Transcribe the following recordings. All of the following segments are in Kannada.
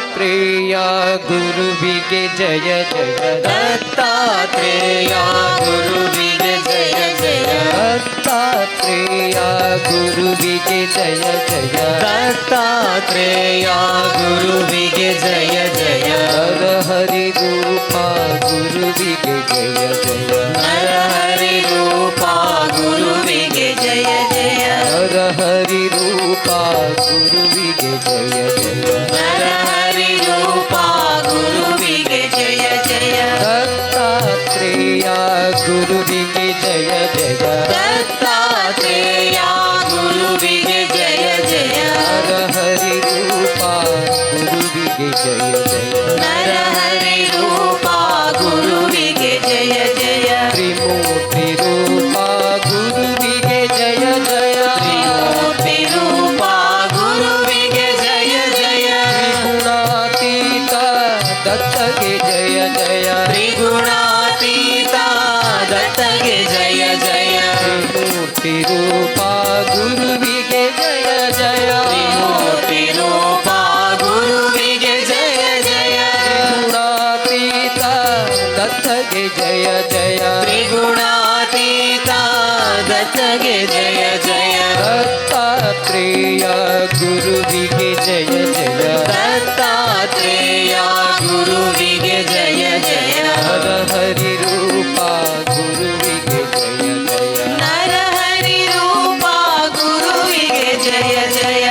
ದತ್ತಾತ್ರೇಯ ಗುರುವಿಗೆ ಜಯ ಜಯ ದತ್ತಾತ್ರೇಯ ಗುರುವಿಗೆ ಜಯ ಜಯ ದತ್ತಾತ್ರೇಯ ಗುರುವಿಗೆ ಜಯ ಜಯ ದತ್ತಾತ್ರೇಯ ಗುರುವಿಗೆ ಜಯ ಜಯ ನರಹರಿ ರೂಪ ಗುರುವಿಗೆ ಜಯ ಜಯ ನರಹರಿ ರೂಪ ಗುರುವಿಗೆ ಜಯ ಜಯ ನರಹರಿ ರೂಪ ಗುರುವಿಗೆ ಜಯ ಜಯ ನರಹರಿ ರೂಪ ಗುರುವಿಗೆ ಜಯ ಜಯ ದತ್ತಾತ್ರೇಯ ಗುರುವಿಗೆ ಜಯ ಜಯ ದತ್ತಾತ್ರೇಯ ಗುರುವಿಗೆ ಜಯ ಜಯ ನರಹರಿ ರೂಪ ಗುರುವಿಗೆ ಜಯ ಜಯ ನರಹರಿ ರೂಪ ಗುರುವಿಗೆ ಜಯ ಜಯ ತ್ರಿಮೂರ್ತಿ ರೂಪ ಗುರುವಿಗೆ ಜಯ ಜಯ ತ್ರಿಮೂರ್ತಿ ರೂಪ ಗುರುವಿಗೆ ಜಯ ಜಯ ಗುಣಾತೀತ ದತ್ತಗೆ ಜಯ ಜಯ ತ್ರಿಗುಣಾತೀತ ದತ್ತಗೆ ಜಯ ಜಯ ತ್ರಿಮೂರ್ತಿ ರೂಪ ಗುರುವಿಗೆ ಜಯ ಜಯ ತ್ರಿಮೂರ್ತಿ ರೂಪ ಗುರುವಿಗೆ ಜಯ ಜಯ ಗುಣಾತೀತ ದತ್ತಗೆ ಜಯ ಜಯ ತ್ರಿಗುಣಾತೀತ ದತ್ತಗೆ ಜಯ ಜಯ ದತ್ತಾತ್ರೇಯ ಗುರುವಿಗೆ ಜಯ ಜಯ ದತ್ತಾತ್ರೇಯ ಗುರುವಿಗೆ ಜಯ ಜಯ ನರಹರಿ ರೂಪ ಗುರುವಿಗೆ ಜಯ ಜಯ ನರಹರಿ ರೂಪ ಗುರುವಿಗೆ ಜಯ ಜಯ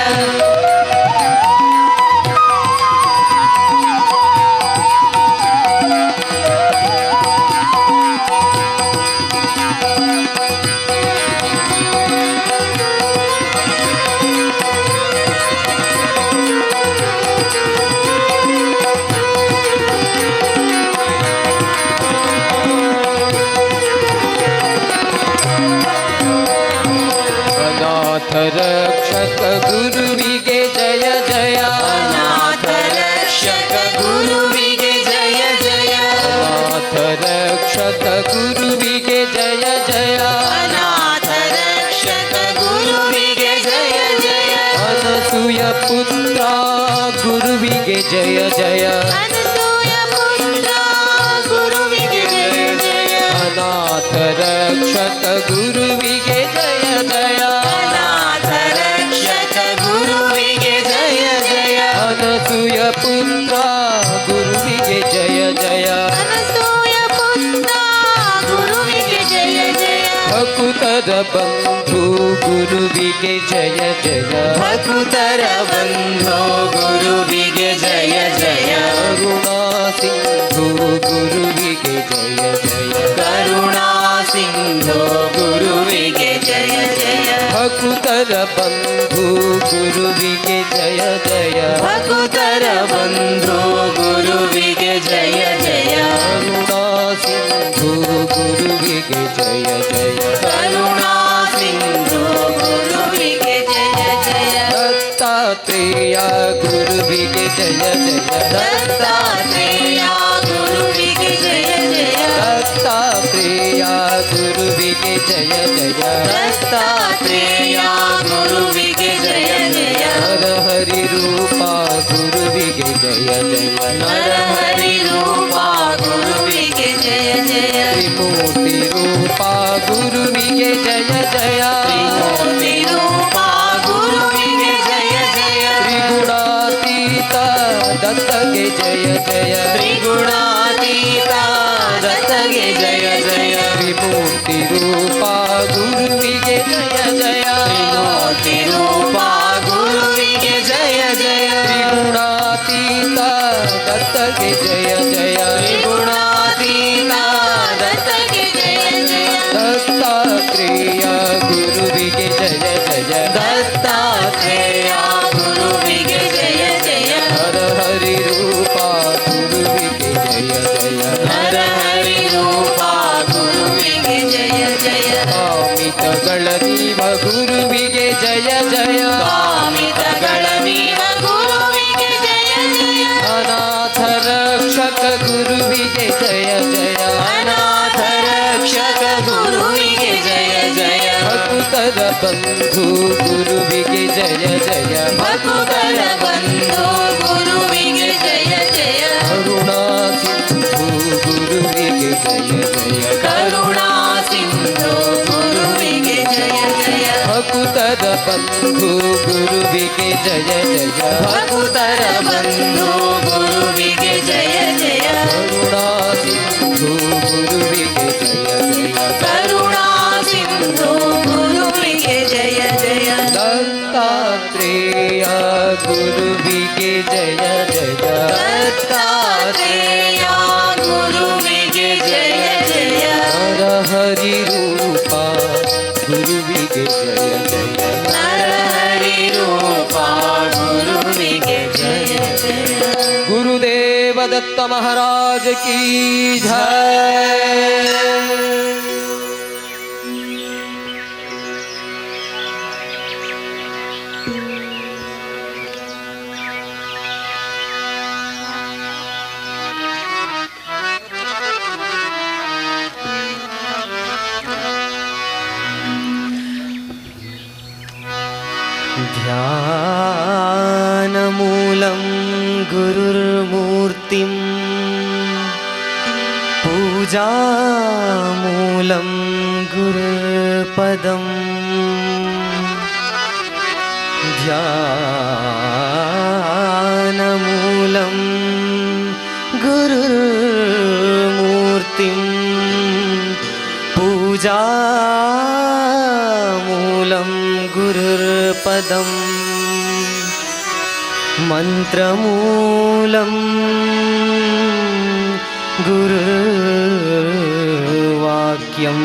ಅನಾಥ ರಕ್ಷಕ ಗುರುವಿಗೆ ಜಯ ಜಯ ಅನಾಥ ರಕ್ಷಕ ಗುರುವಿಗೆ ಜಯ ಜಯ ಅನಾಥ ರಕ್ಷಕ ಗುರುವಿಗೆ ಜಯ ಜಯ ಅನಾಥ ರಕ್ಷಕ ಗುರುವಿಗೆ ಜಯ ಜಯ ಅನಸೂಯ ಪುತ್ರ ಗುರುವಿಗೆ ಜಯ ಜಯ ಅನಸೂಯ ಪುತ್ರ ಗುರುವಿಗೆ ಜಯ ಜಯ ಅನಾಥ ರಕ್ಷಕ ಗುರುವಿಗೆ ಜಯ ಜಯ ಅನಾಥ ರಕ್ಷಕ ಗುರುವಿಗೆ ಜಯ ಜಯ ಅನಸೂಯ ಪುತ್ರ ಗುರುವಿಗೆ ಜಯ ಜಯ ಅನಸೂಯ ಪುತ್ರ ಗುರುವಿಗೆ ಜಯ ಜಯ ಭಕುತರ ಬಂಧು ಗುರುವಿಗೆ ಜಯ ಜಯ ಭಕುತರ ಬಂಧೋ ಗುರುವಿಗೆ ಜಯ ಜಯ ಕರುಣಾ ಸಿಂಧು ಗುರುವಿಗೆ ಜಯ ಜಯ ಕರುಣಾ ಸಿಂಧೋ ಗುರುವಿಗೆ ಜಯ ಜಯ ಭಕುತರ ಬಂಧು ಗುರುವಿಗೆ ಜಯ ಜಯ ಭಕುತರ ಬಂಧೋ ಗುರುವಿಗೆ ಜಯ ಜಯ ಕರುಣಾ ಸಿಂಧು ಗುರುವಿಗೆ ಜಯ ಜಯ ಕರುಣಾ ಸಿಂಧೋ ಗುರುವಿಗೆ ಜಯ ಜಯ ದತ್ತಾತ್ರೇಯ ಗುರುವಿಗೆ ಜಯ ಜಯ ದತ್ತಾತ್ರೇಯ ಗುರುವಿಗೆ ಜಯ ಜಯ ದತ್ತಾತ್ರೇಯ ಗುರುವಿಗೆ ಜಯ ಜಯ ದತ್ತಾತ್ರೇಯ ಗುರುವಿಗೆ ಜಯ ಜಯ ನರಹರಿ ರೂಪ ಗುರುವಿಗೆ ಜಯ ಜಯ ನರಹರಿ ರೂಪ ಗುರುವಿಗೆ ಜಯ ಜಯ ತ್ರಿಮೂರ್ತಿ ರೂಪ ಗುರುವಿಗೆ ಜಯ ಜಯ ತ್ರಿಮೂರ್ತಿ ರೂಪ ಗುರುವಿಗೆ ಜಯ ಜಯ ತ್ರಿಗುಣಾತೀತ ದತ್ತಗೆ ಜಯ ಜಯ ತ್ರಿಗುಣಾತೀತ ದತ್ತಗೆ ಜಯ ಜಯ ತ್ರಿಮೂರ್ತಿ ರೂಪ ಗುರುವಿಗೆ ಜಯ ಜಯ ತ್ರಿಮೂರ್ತಿ ರೂಪ ಗುರುವಿಗೆ ಜಯ ಜಯ ತ್ರಿಗುಣಾತೀತ ದತ್ತಗೆ ಜಯ ಜಯ ತ್ರಿಗುಣಾತೀತ ದತ್ತಗೆ ಜಯ ಜಯ ದತ್ತಾತ್ರೇಯ ಗುರುವಿಗೆ ಜಯ ಜಯ ದತ್ತಾತ್ರೇಯ ಗುರುವಿಗೆ ಜಯ ಜಯ ನರಹರಿ ರೂಪ ಗುರುವಿಗೆ ಜಯ ಜಯ ನರಹರಿ ರೂಪ ಗುರುವಿಗೆ ಜಯ ಜಯ ಕಾಮಿತಗಳ ನೀವ ಗುರುವಿಗೆ ಜಯ ಜಯ ಕಾಮಿತಗಳ ನೀವ ಗುರುವಿಗೆ ಜಯ ಜಯ ಅನಾಥ ರಕ್ಷಕ ಗುರುವಿಗೆ ಜಯ ಜಯ ಅನಾಥ ರಕ್ಷಕ ಗುರುವಿಗೆ ಜಯ ಜಯ ಭಕ್ತರ ಬಂಧು ಗುರುವಿಗೆ ಜಯ ಜಯ ಭಕ್ತರ ಬಂಧು ಗುರುವಿಗೆ ಜಯ ಜಯ ಕರುಣಾ ಸಿಂಧು ಗುರುವಿಗೆ ಜಯ ಜಯ ಕರುಣಾ ಸಿಂಧು ಗುರುವಿಗೆ ಜಯ ಜಯ ಭಕ್ತರ ಬಂಧು ಗುರುವಿಗೆ ಜಯ ಜಯ ಭಕ್ತರ ಬಂಧು ಗುರುವಿಗೆ ಜಯ ಜಯ ಕರುಣಾ ಸಿಂಧು ಗುರುವಿಗೆ ಜಯ ಜಯ ಕರುಣಾ ಸಿಂಧು ಗುರುವಿಗೆ ಜಯ ಜಯ ದತ್ತಾತ್ರೇಯ ಗುರುವಿಗೆ ಜಯ ಜಯ ದತ್ತಾತ್ರೇಯ ಗುರುವಿಗೆ ಜಯ ಜಯ ನರಹರಿ ರೂಪ ಗುರುವಿಗೆ ಜಯ ಜಯ ನರಹರಿ ರೂಪ ಗುರುವಿಗೆ ಜಯ ಜಯ गुरुदेव दत्त महाराज की जय। ध्यानमूलं गुरुर्मूर्तिं पूजामूलं गुरुपदं ध्यानमूलं गुरुर्मूर्तिं पूजामूलं गुरुर्पदम् मन्त्रमूलं गुरुर्वाक्यं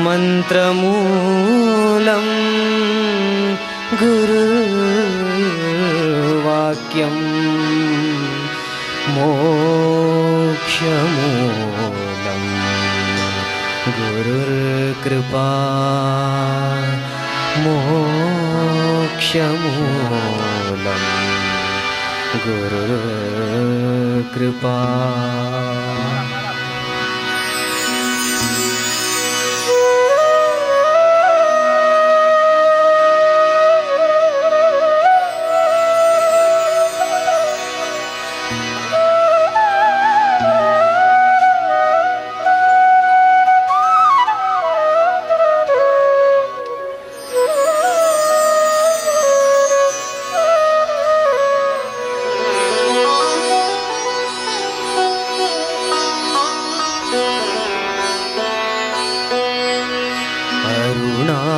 मन्त्रमूलं गुरुर्वाक्यं मोक्षमूलं गुरुर्कृपा मोक्षमूलं गुरुर्कृपा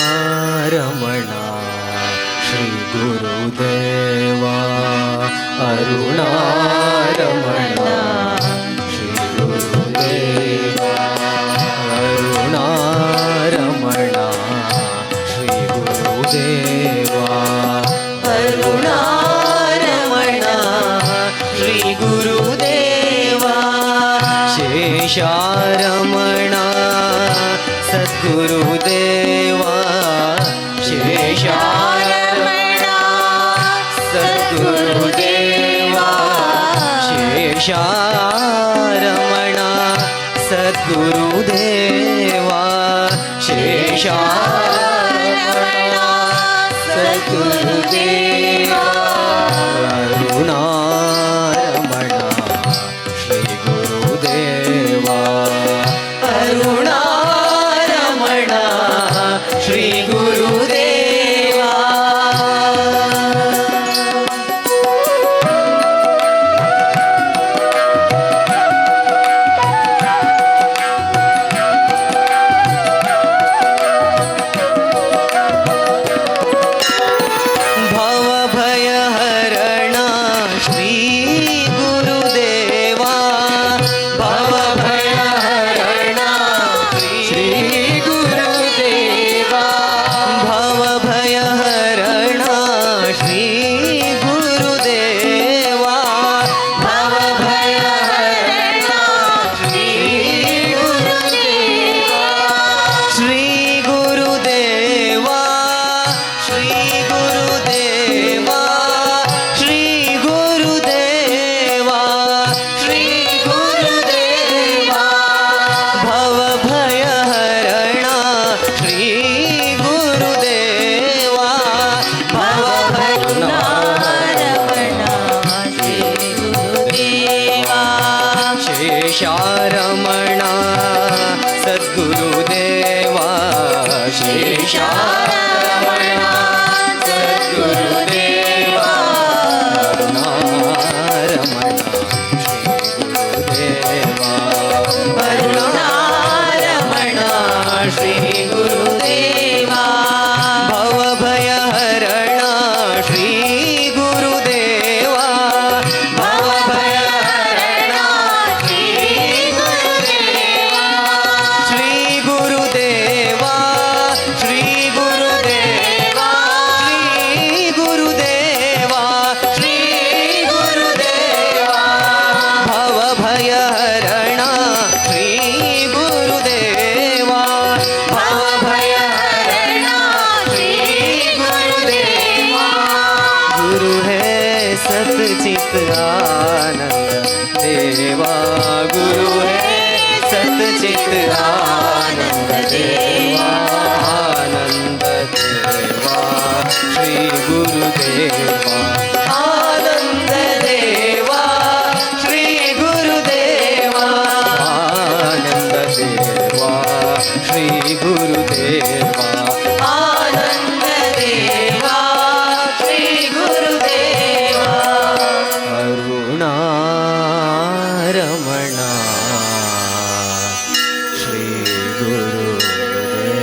अरुणारमणा श्रीगुरुदेवा अरुणारमणा श्रीगुरुदेवा अरुणारमणा श्रीगुरुदेवा अरुणारमणा श्रीगुरुदेवा शेषारमणा सद्गुरुदेवा शेषारमणा सद्गुरुदेवा शेषारमणा सद्गुरुदेवा शेषारमणा सद्गुरुदेवा अरुणारमणा श्रीगुरुदेवा अरुणारमणा श्रीगुरुदेवा भवभयहरणा श्री देवा गुरु है सतचित आनंद देवा आनंद देवा श्री गुरुदेवा आनंद देवा श्री गुरुदेवा आनंद देवा श्री गुरुदेवा आनंद देवा श्री गुरुदेवा करुणारमणा श्री गुरुदेवा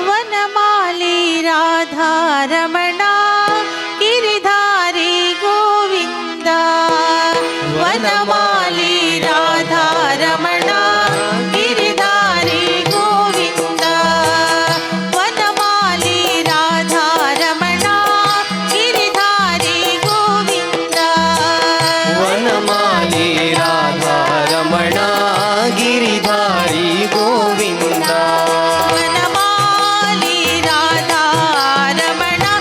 वनमाली राधा रमणा गिरिधारी गोविंद वनमाली राधा रमणा गिरिधारी गोविंद वनमाली राधा रमणा गिरिधारी गोविंद वनमाली राधा रमणा गिरिधारी गोविंदा वनमाली राधा रमणा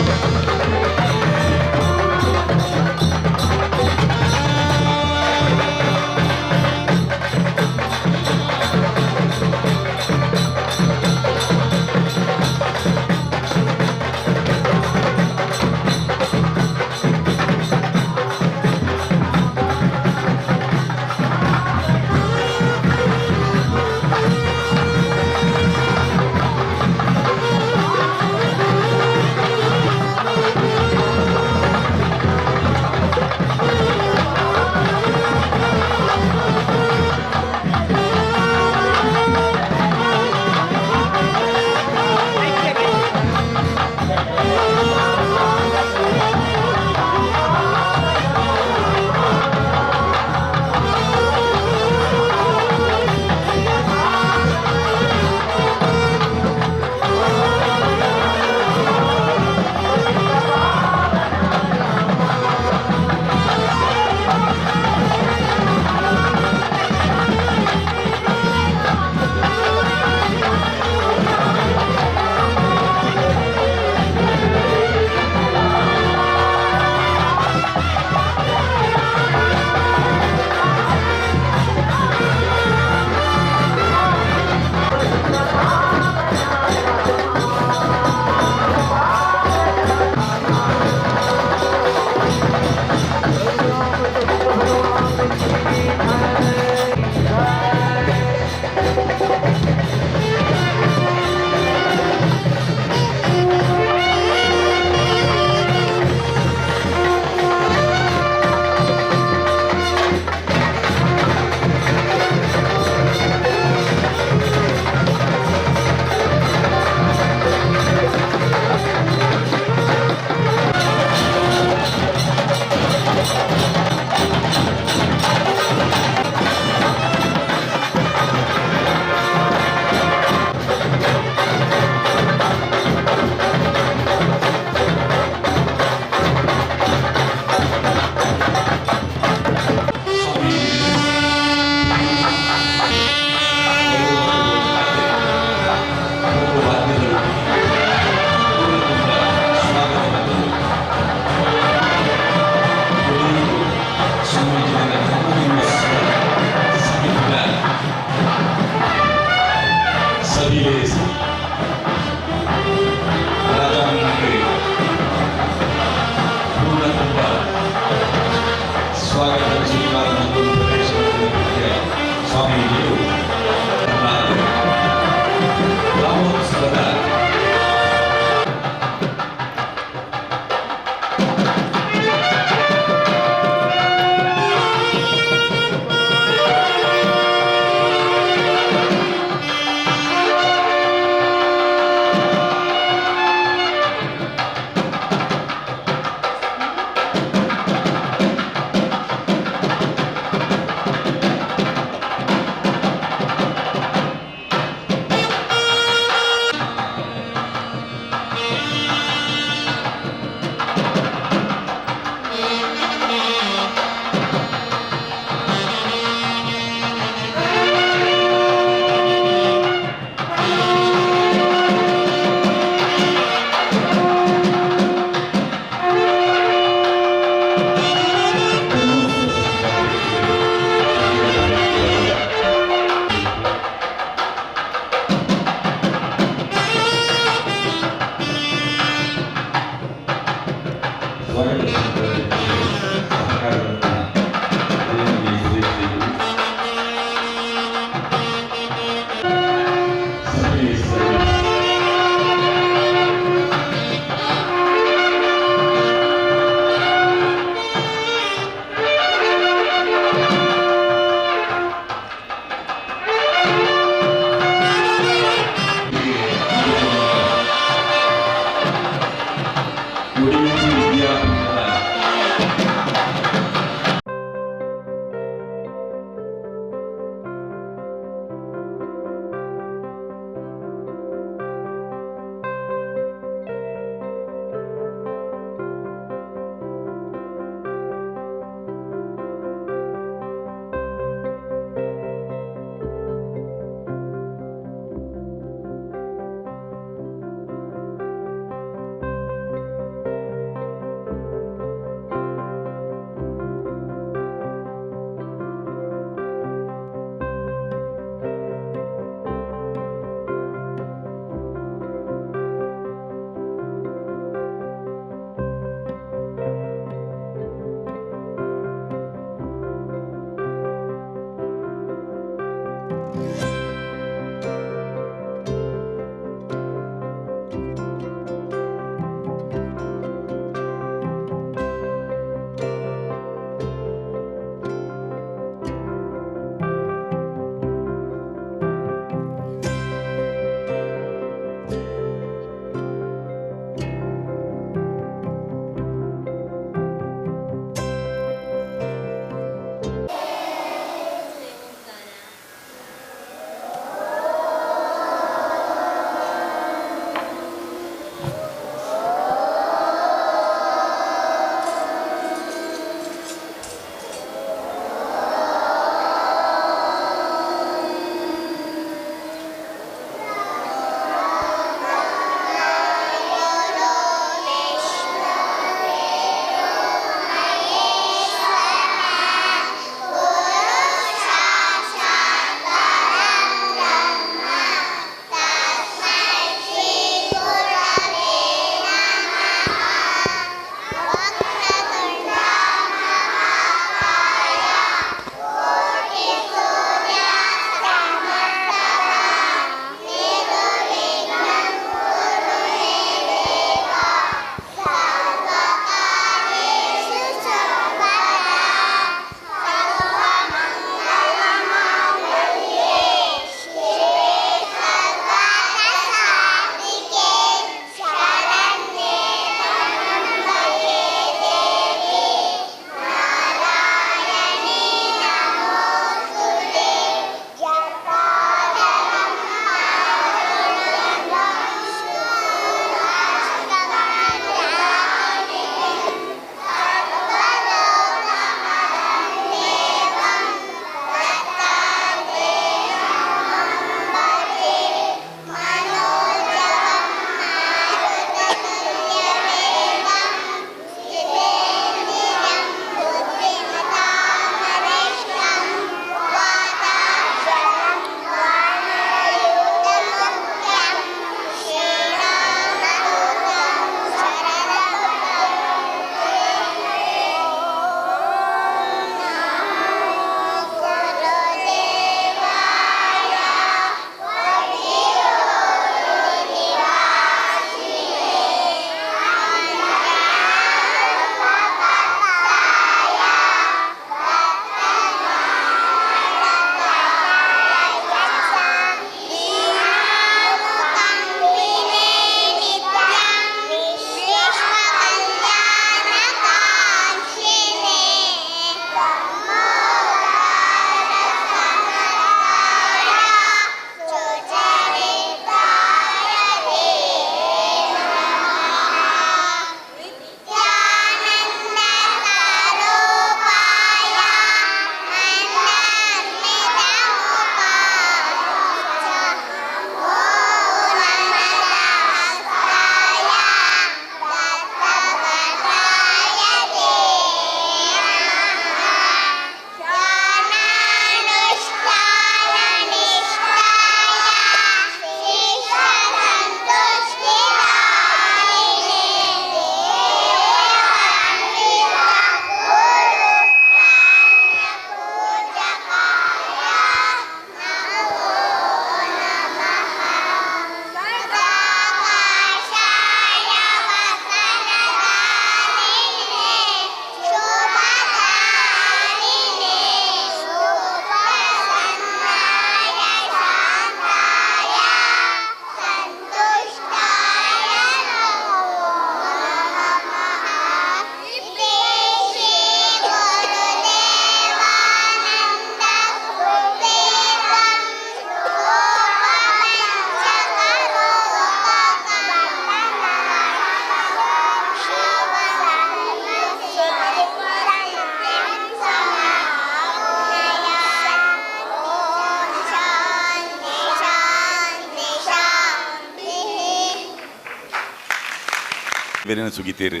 ಇವೆರನ್ನು ಸುಗಿತೇರು,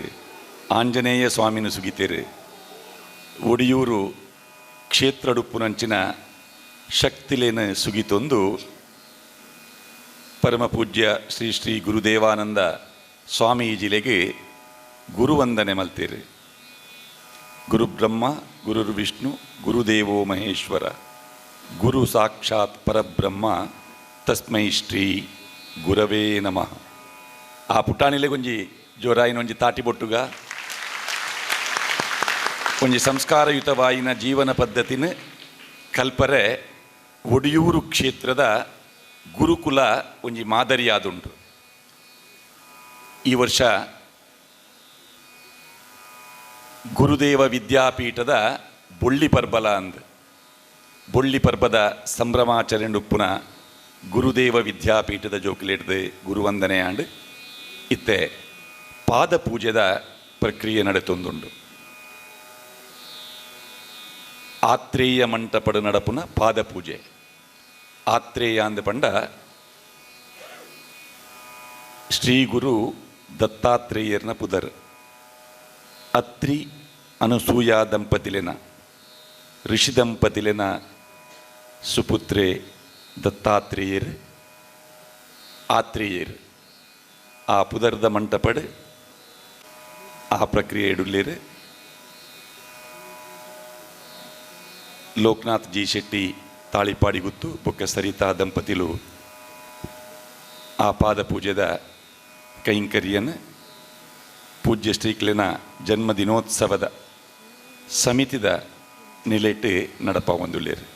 ಆಂಜನೇಯ ಸ್ವಾಮಿನ ಸುಗಿತೇರು. ಒಡಿಯೂರು ಕ್ಷೇತ್ರಡುಪ್ಪುನಂಚಿನ ಶಕ್ತಿಲೇನ ಸುಗಿತೊಂದು ಪರಮ ಪೂಜ್ಯ ಶ್ರೀ ಶ್ರೀ ಗುರುದೇವಾನಂದ ಸ್ವಾಮೀಜಿಲೆಗೆ ಗುರುವಂದನೆ ಮಲ್ತೇರು. ಗುರು ಬ್ರಹ್ಮ ಗುರುರ್ ವಿಷ್ಣು ಗುರುದೇವೋ ಮಹೇಶ್ವರ ಗುರು ಸಾಕ್ಷಾತ್ ಪರಬ್ರಹ್ಮ ತಸ್ಮೈ ಶ್ರೀ ಗುರವೇ ನಮಃ. ಆ ಪುಟಾಣಿಲೆ ಒಂಜಿ ಜೋರಾಯಿನ ಒಂಜಿ ತಾಟಿ ಬೊಟ್ಟುಗ ಒಂಜಿ ಸಂಸ್ಕಾರಯುತವಾಯಿನ ಜೀವನ ಪದ್ಧತಿನ ಕಲ್ಪರೆ ಒಡಿಯೂರು ಕ್ಷೇತ್ರದ ಗುರುಕುಲ ಒಂಜಿ ಮಾದರಿಯಾದುಂಟು. ಈ ವರ್ಷ ಗುರುದೇವ ವಿದ್ಯಾಪೀಠದ ಬೊಳ್ಳಿ ಪರ್ಬಲ ಅಂದ್ ಬೊಳ್ಳಿ ಪರ್ಬದ ಸಂಭ್ರಮಾಚರಣೆ ಉಪ್ಪುನ ಗುರುದೇವ ವಿದ್ಯಾಪೀಠದ ಜೋಕಿಲೆಡ್ದು ಗುರುವಂದನೆ ಆಂಡ್ ಇತ್ತೆ ಪಾದ ಪೂಜೆದ ಪ್ರಕ್ರಿಯೆ ನಡೆತೊಂದುಂಡು. ಆತ್ರೇಯ ಮಂಟಪಡು ನಡಪುನ ಪಾದ ಪೂಜೆ. ಆತ್ರೇಯ ಅಂದ ಪಂಡ ಶ್ರೀ ಗುರು ದತ್ತಾತ್ರೇಯರ್ನ ಪುದರ್. ಅತ್ರಿ ಅನಸೂಯ ದಂಪತಿಲೆನ ಋಷಿ ದಂಪತಿಲೆನ ಸುಪುತ್ರೆ ದತ್ತಾತ್ರೇಯರ್ ಆತ್ರೇಯರ್. ಆ ಪುದರ್ದ ಮಂಟಪಡ್ ಆ ಪ್ರಕ್ರಿಯೆ ಇಡುಲ್ಲೇರು. ಲೋಕನಾಥ್ ಜಿ ಶೆಟ್ಟಿ ತಾಳಿಪಾಡಿ ಗುತ್ತು ಬೊಕ್ಕ ಸರಿತಾ ದಂಪತಿಲು ಆ ಪಾದ ಪೂಜೆದ ಕೈಂಕರ್ಯನ ಪೂಜ್ಯ ಶ್ರೀಕ್ಲೆನ ಜನ್ಮದಿನೋತ್ಸವದ ಸಮಿತಿದ ನಿಲೆಟ್ಟು ನಡಪ ಒಂದುಳ್ಳೇರು.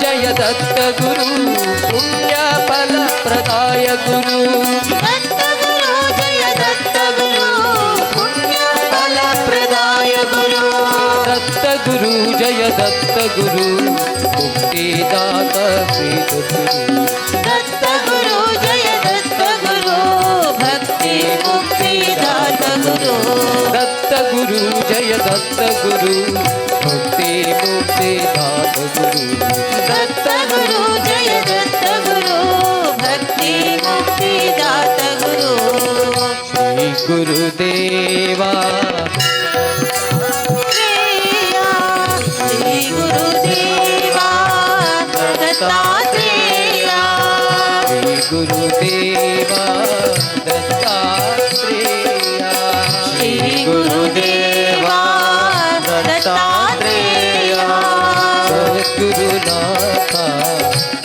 जय दत्त गुरु पुण्य फल प्रदाय गुरु दत्त गुरु जय दत्त गुरु पुण्य फल प्रदाय गुरु दत्त गुरु जय दत्त गुरु मुक्तिदात प्रीत गुरु दत्त गुरु जय दत्त गुरु भक्ति मुक्ति दात गुरु दत्त गुरु जय दत्त गुरु मुक्ति मुक्ति दात गुरु दत्त गुरु जय दत्त गुरु भक्ति मुक्ति दात गुरु ಗುರುದೇವ ಶ್ರೀ ಗುರುದೇವ ದತ್ತಾತ್ರೇಯ ಶ್ರೀ ಗುರುದೇವ ದತ್ತಾತ್ರೇಯ ಶ್ರೀ ಗುರುದೇವ ದತ್ತಾತ್ರೇಯ ಸದ್ಗುರುನಾಥ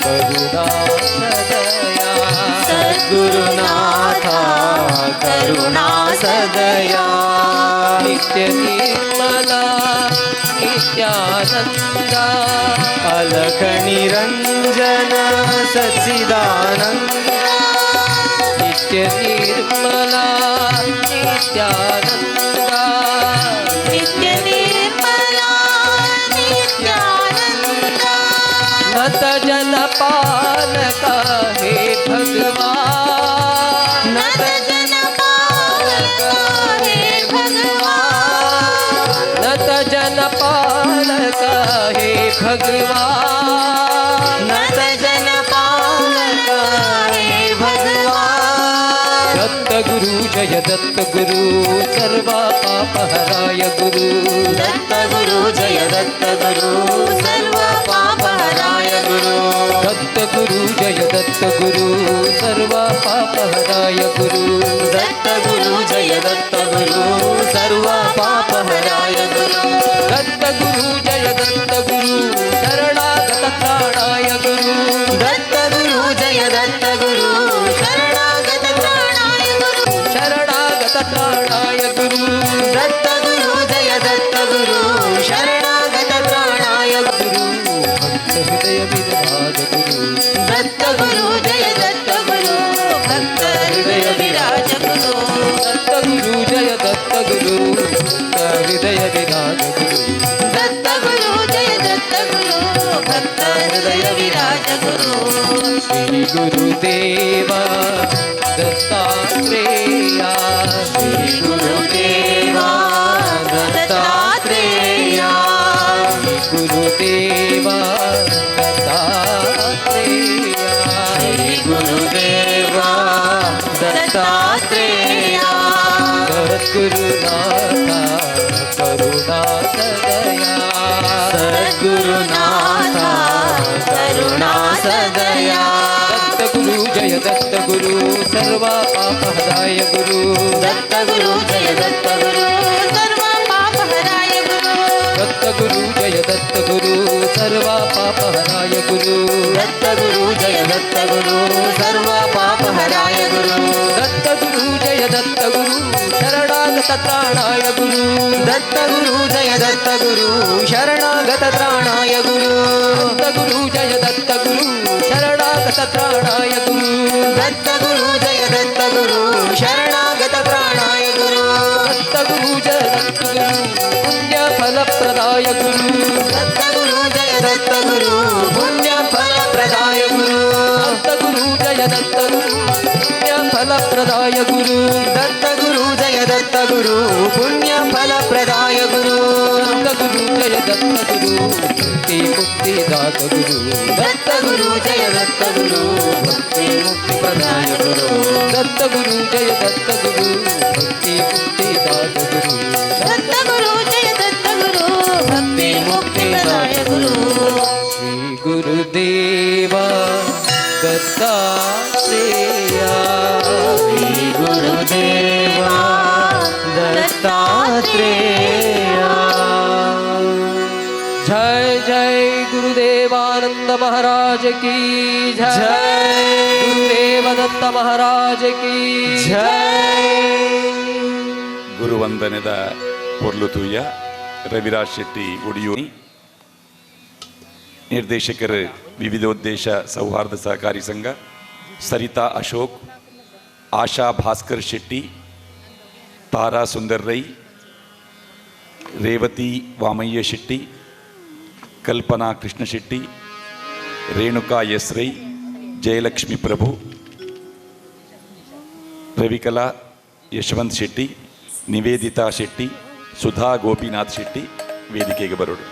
ಕರುಣಾಸದಯ ಸದ್ಗುರುನಾಥ ಕರುಣಾ ಸದಯ ನಿತ್ಯ ನಿರ್ಮಲ ನಿತ್ಯಾನಂದ ಅಲಕ ನಿರಂಜನ ಸಚ್ಚಿದಾನಂದ ನಿತ್ಯ ನಿರ್ಮಲ ನಿತ್ಯಾನಂದ ನಿತ್ಯ ನಿರ್ಮಲ ನಿತ್ಯಾನಂದ ನತ ಜನ ಪಾಲಕ ಹೇ ಭಗವಾನ್ ನತ ಜನ ಪಾಲಕ ಹೇ ಭಗವಾನ್ ನತ ಜನ ಪಾಲಕ ಹೇ ಭಗವಾನ್ ನತ ಜನ ಪಾಲಕ ಹೇ ಭಗವಾನ್ ದತ್ತ ಗುರು ಜಯ ದತ್ತ ಗುರು ಸರ್ವ ಪಾಪಹರಾಯ ಗುರು ದತ್ತ ಗುರು ಜಯ ದತ್ತ ಗುರು ಸರ್ವ ಪಾಪಹರಾಯ ಗುರು ದತ್ತ ಗುರು ಜಯ ದತ್ತ ಗುರು ಸರ್ವ ಪಾಪಹರಾಯ ಗುರು ದತ್ತ ಗುರು ಜಯ ದತ್ತ ಗುರು ಸರ್ವ ಪಾಪಹರಾಯ ಗುರು ದತ್ತ ಗುರು ಜಯ ದತ್ತ ಗುರು ಶರಣಾಗತ ಪ್ರಾಣಾಯ ಗುರು ದತ್ತ ಗುರು ಜಯ ದತ್ತ ಗುರು ಶರಣಾಗತ ಪ್ರಾಣಾಯ ಗುರು ಶರಣಾಗತ ಪ್ರಾಣಾಯ ಗುರು ದತ್ತ ಗುರು ಜಯ ದತ್ತ ಗುರು ಶರಣಾಗತ ಪ್ರಾಣಾಯ ಗುರು ಭಕ್ತ ಹೃದಯ ವಿರಾಜ ಗುರು ದತ್ತ ಗುರು ಜಯ ದತ್ತ ಗುರು ಭಕ್ತ ಹೃದಯ ವಿರಾಜ ಗುರು ದತ್ತ ಗುರು ಜಯ ದತ್ತ ಗುರು ಭಕ್ತ ಹೃದಯ ವಿರಾಜ ಗುರು ದತ್ತ ಗುರು ಜಯ ದತ್ತ ಗುರು ಭಕ್ತ ಹೃದಯ ವಿರಾಜ ಗುರು ಶ್ರೀ ಗುರುದೇವ ದತ್ತಾತ್ರೇಯ ಶ್ರೀ ಗುರುದೇವ ದತ್ತಾತ್ರೇಯ ಗುರುದೇವ ದತ್ತಾತ್ರೇಯ ಶ್ರೀ ಗುರುದೇವ ದತ್ತಾತ್ರೇಯ ಸದ್ಗುರುನಾಥ ಕರುಣಾಸದಯ ಸದ್ಗುರುನಾಥ ಕರುಣಾ ಸದಯ ದತ್ತ ಗುರು ಜಯ ದತ್ತ ಗುರು ಸರ್ವ ಪಾಪಹರಾಯ ಗುರು ದತ್ತ ಗುರು ಜಯ ದತ್ತ ಗುರು ಸರ್ವ ಪಾಪಹರಾಯ ಗುರು ದತ್ತ ಗುರು ಜಯ ದತ್ತ ಗುರು ಸರ್ವ ಪಾಪಹರಾಯ ಗುರು ದತ್ತ ಗುರು ಜಯ ದತ್ತ ಗುರು ಸರ್ವ ಪಾಪಹರಾಯ ಗುರು ದತ್ತ ಗುರು ಜಯ ದತ್ತ ಗುರು ಶರಣಾಗತ ಪ್ರಾಣಾಯ ಗುರು ದತ್ತ ಗುರು ಜಯ ದತ್ತ ಗುರು ಶರಣಾಗತ ತ್ರಾಣಾಯ ಗುರು ದತ್ತ ಗುರು ಜಯ ದತ್ತ ಗುರು ಶರಣಾಗತ ಪ್ರಾಣಾಯ ಗುರು ದತ್ತ ಗುರು ಜಯ ದತ್ತ ಗುರು ಶರಣಾಗತ ತ್ರಾಣಾಯ ಗುರು ದತ್ತ ಗುರು ಜಯ ದತ್ತ ಗುರು ಪುಣ್ಯ ಫಲಪ್ರದಾಯ ಗುರು ದತ್ತ ಗುರು ಜಯ ದತ್ತ ಗುರು ಪುಣ್ಯ ಫಲಪ್ರದಾಯ ಗುರು ದತ್ತ ಗುರು ಜಯ ದತ್ತ ಗುರು ಪುಣ್ಯ ಫಲಪ್ರದಾಯ ಗುರು ದತ್ತ ಗುರು ಜಯ ದತ್ತ ಗುರು ಪುಣ್ಯ ಫಲಪ್ರದಾಯ ಗುರು ದತ್ತ ಗುರು ಜಯ ದತ್ತ ಗುರು ಮುಕ್ತಿ ಮುಕ್ತಿದಾತ ಗುರು ದತ್ತ ಗುರು ಜಯ ದತ್ತ ಗುರು ಭಕ್ತಿ ಮುಕ್ತಿ ಪ್ರದಾಯ ಗುರು ದತ್ತ ಗುರು ಜಯ ದತ್ತ ಗುರು ಭಕ್ತಿ ಮುಕ್ತಿದಾತ ಗುರು ದತ್ತ ಗುರು ಜಯ ದತ್ತ ಗುರು ಭಕ್ತಿ ಮುಕ್ತಿ ಪ್ರದಾಯ ಗುರು ಶ್ರೀ ಗುರುದೇವ ದತ್ತಾತ್ರೇಯ ಶ್ರೀ ಗುರುದೇವ ದತ್ತಾತ್ರೇಯ जय जय गुरुदेवानंद महाराज की जय जय। गुरुदेव दत्त महाराज की ಜೈ ಗುರುವಂದನೆದ ಪೊರ್ಲುತೂಯ ರವಿರಾಜ್ ಶೆಟ್ಟಿ ಉಡಿಯೂರು ನಿರ್ದೇಶಕರು ವಿವಿಧೋದ್ದೇಶ ಸೌಹಾರ್ದ ಸಹಕಾರಿ ಸಂಘ ಸರಿತಾ ಅಶೋಕ್ ಆಶಾ ಭಾಸ್ಕರ್ ಶೆಟ್ಟಿ ತಾರಾ ಸುಂದರ್ ರೈ ರೇವತಿ ವಾಮಯ್ಯ ಶೆಟ್ಟಿ ಕಲ್ಪನಾ ಕೃಷ್ಣ ಶೆಟ್ಟಿ ರೇಣುಕಾ ಎಸ್ ರೈ ಜಯಲಕ್ಷ್ಮಿ ಪ್ರಭು ರವಿಕಲಾ ಯಶವಂತ್ ಶೆಟ್ಟಿ ನಿವೇದಿತಾ ಶೆಟ್ಟಿ ಸುಧಾ ಗೋಪಿನಾಥ್ ಶೆಟ್ಟಿ ವೇದಿಕೆಗೆ ಬರೋಡು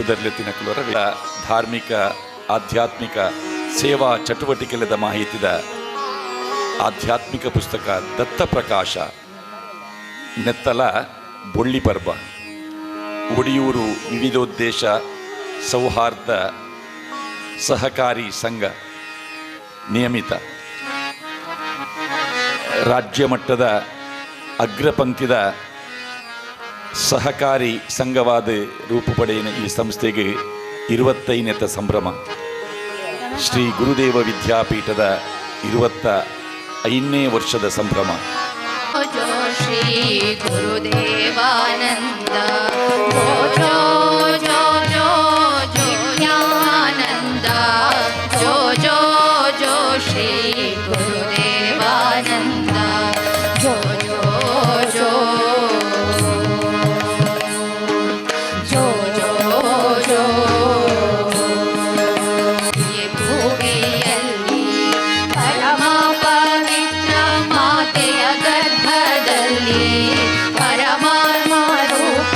ಓದರ್ಲೆ ತಿನ್ನಕುಲರ ಧಾರ್ಮಿಕ ಆಧ್ಯಾತ್ಮಿಕ ಸೇವಾ ಚಟುವಟಿಕೆಲದ ಮಾಹಿತಿದ ಆಧ್ಯಾತ್ಮಿಕ ಪುಸ್ತಕ ದತ್ತ ಪ್ರಕಾಶ ನೆತ್ತಲ ಬೊಳ್ಳಿ ಪರ್ಬ ಒಡಿಯೂರು ವಿವಿಧೋದ್ದೇಶ ಸೌಹಾರ್ದ ಸಹಕಾರಿ ಸಂಘ ನಿಯಮಿತ ರಾಜ್ಯ ಮಟ್ಟದ ಅಗ್ರಪಂಕ್ತಿದ ಸಹಕಾರಿ ಸಂಘವಾದ ರೂಪುಪಡೆಯಿನ ಈ ಸಂಸ್ಥೆಗೆ 25ನೇ ಸಂಭ್ರಮ. ಶ್ರೀ ಗುರುದೇವ ವಿದ್ಯಾಪೀಠದ 25ನೇ ವರ್ಷದ ಸಂಭ್ರಮ. ಜೋ ಶ್ರೀ ಗುರುದೇವಾನಂದ ಜೋ ಜೋ ಜೋ ಜೋ ಜ್ಞಾನಂದ ಜೋ ಜೋ ಜೋ ಶ್ರೀ ಗುರುದೇವಾನಂದ ಜೋ ಜೋ ಜೋ ಜೋ ಜೋ ಜೋ ಈ ಭೂಮಿಯಲ್ಲಿ ಪರಮ ಪವಿತ್ರ ಮಾತೆಯ ಗರ್ಭದಲ್ಲಿ ಪರಮಾತ್ಮ ರೂಪ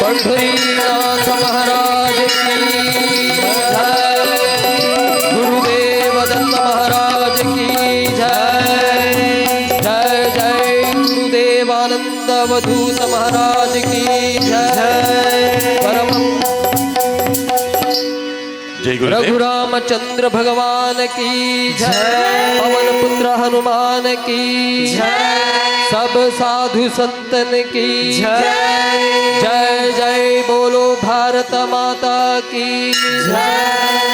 पंढरीनाथ महाराज की जय, गुरुदेव दत्त महाराज की जय, जय जय गुरुदेवानंद अवधूत महाराज की जय, परम जय गुरुदेव। रघुरामचंद्र भगवान की जय, पवन पुत्र हनुमान की जय, सब साधु संतन की जय, जय जय बोलो भारत माता की जय।